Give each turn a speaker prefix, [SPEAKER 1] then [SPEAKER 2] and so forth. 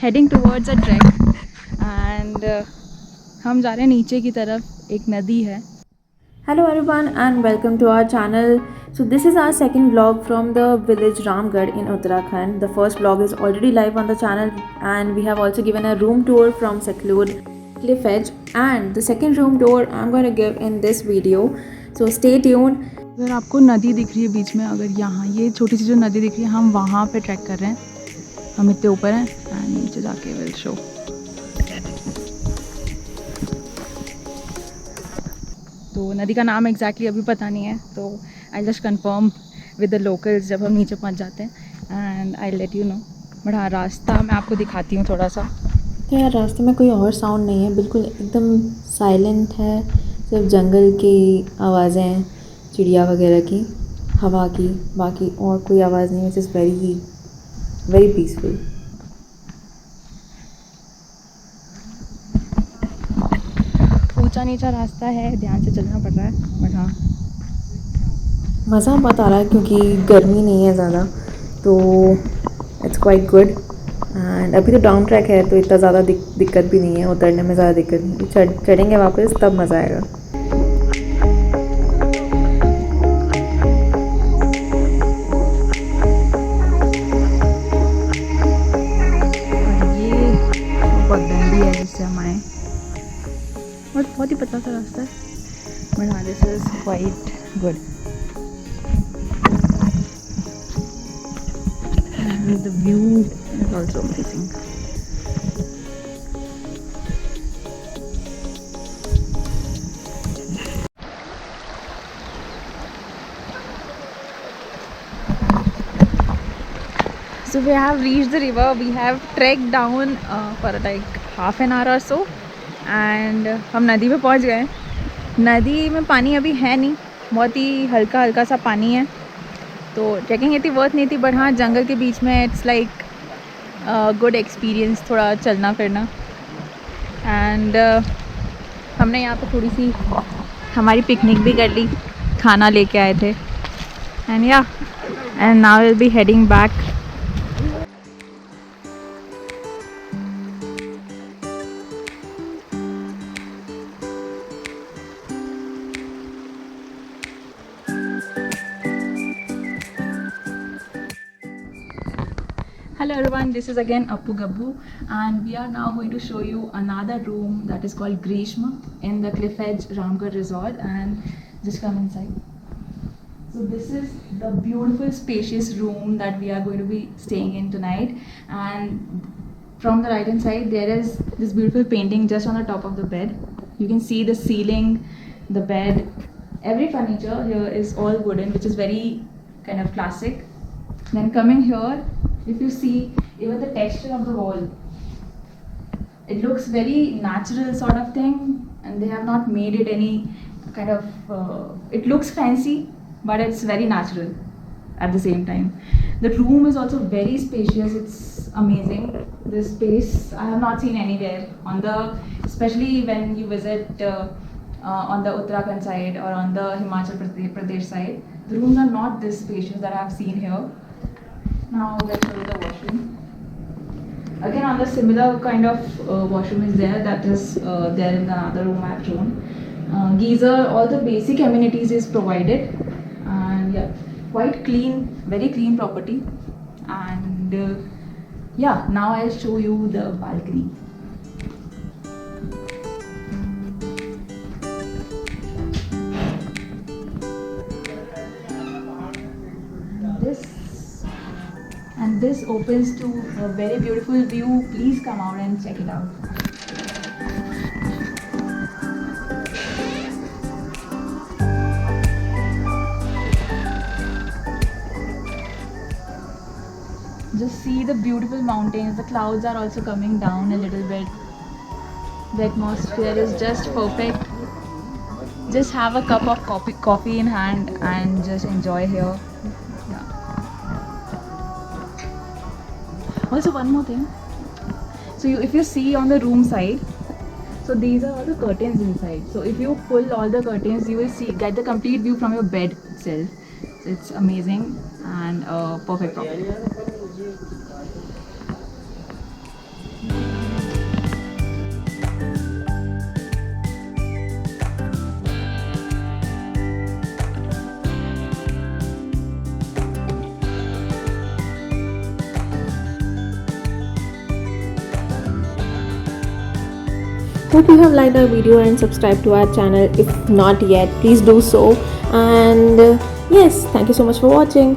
[SPEAKER 1] heading towards a trek and हम जा रहे हैं नीचे की तरफ, एक नदी है.
[SPEAKER 2] Hello everyone and welcome to our channel. So this is our second vlog from the village Ramgarh in Uttarakhand. The first vlog is already live on the channel and we have also given a room tour from Seclude Cliff Edge, and the second room tour I'm going to give in this video. So stay tuned.
[SPEAKER 1] अगर आपको नदी दिख रही है बीच में, अगर यहाँ ये छोटी सी जो नदी दिख रही है, हम वहाँ पे ट्रैक कर रहे हैं. हम इतने ऊपर हैं एंड नीचे जाके विल शो. तो नदी का नाम एग्जैक्टली अभी पता नहीं है, तो I just confirm with the locals जब हम नीचे पहुँच जाते हैं and I let you know. But हाँ, रास्ता मैं आपको दिखाती हूँ थोड़ा सा.
[SPEAKER 2] तो यार रास्ते में कोई और साउंड नहीं है, बिल्कुल एकदम साइलेंट है. सिर्फ जंगल की आवाज़ें हैं, चिड़िया वगैरह की, हवा की, बाकी और कोई आवाज़ नहीं है. It's very very peaceful.
[SPEAKER 1] ऊंचा नीचा रास्ता है, ध्यान से चलना पड़ रहा है. बट हाँ,
[SPEAKER 2] मज़ा बहुत आ रहा है क्योंकि गर्मी नहीं है ज़्यादा, तो इट्स क्वाइट गुड. एंड अभी तो डाउन ट्रैक है तो इतना ज़्यादा दिक्कत भी नहीं है, उतरने में ज़्यादा दिक्कत नहीं. चढ़ेंगे वापस तब मज़ा आएगा.
[SPEAKER 1] और बहुत ही पतला सा रास्ता है. बट हाँ, this is quite good and the view is also amazing. So we have reached the river. We have trekked down for like half an hour or so. And हम नदी पे पहुंच गए. नदी में पानी अभी है नहीं, बहुत ही हल्का हल्का सा पानी है, तो ट्रैकिंग इतनी वर्थ नहीं थी. बट हाँ, जंगल के बीच में इट्स लाइक गुड एक्सपीरियंस, थोड़ा चलना फिरना. एंड हमने यहाँ पे थोड़ी सी हमारी पिकनिक भी कर ली, खाना लेके आए थे. एंड या and now will be heading back. Hello everyone, this is again Appu Gabbu and we are now going to show you another room that is called Grishma in the Cliff Edge Ramgarh resort. And just come inside. So this is the beautiful spacious room that we are going to be staying in tonight, and from the right hand side there is this beautiful painting just on the top of the bed. You can see the ceiling, the bed, every furniture here is all wooden, which is very kind of classic. Then coming here, if you see even the texture of the wall, it looks very natural sort of thing, and they have not made it any kind of it looks fancy, but it's very natural at the same time. The room is also very spacious. It's amazing. This space I have not seen anywhere on the, especially when you visit on the Uttarakhand side or on the Himachal Pradesh side. The rooms are not this spacious that I have seen here. Now let's show you the washroom. Again, on the similar kind of washroom is there, that is there in the other room I have shown. Geyser, all the basic amenities is provided, and yeah, quite clean, very clean property. And yeah, now I'll show you the balcony. This opens to a very beautiful view. Please come out and check it out. Just see the beautiful mountains. The clouds are also coming down a little bit. The atmosphere is just perfect. Just have a cup of coffee in hand and just enjoy here. Yeah. Also, one more thing. So if you see on the room side, so these are all the curtains inside. So if you pull all the curtains, you will get the complete view from your bed itself. So it's amazing and perfect property.
[SPEAKER 2] Hope you have liked our video and subscribed to our channel. If not yet, please do so. And yes, thank you so much for watching.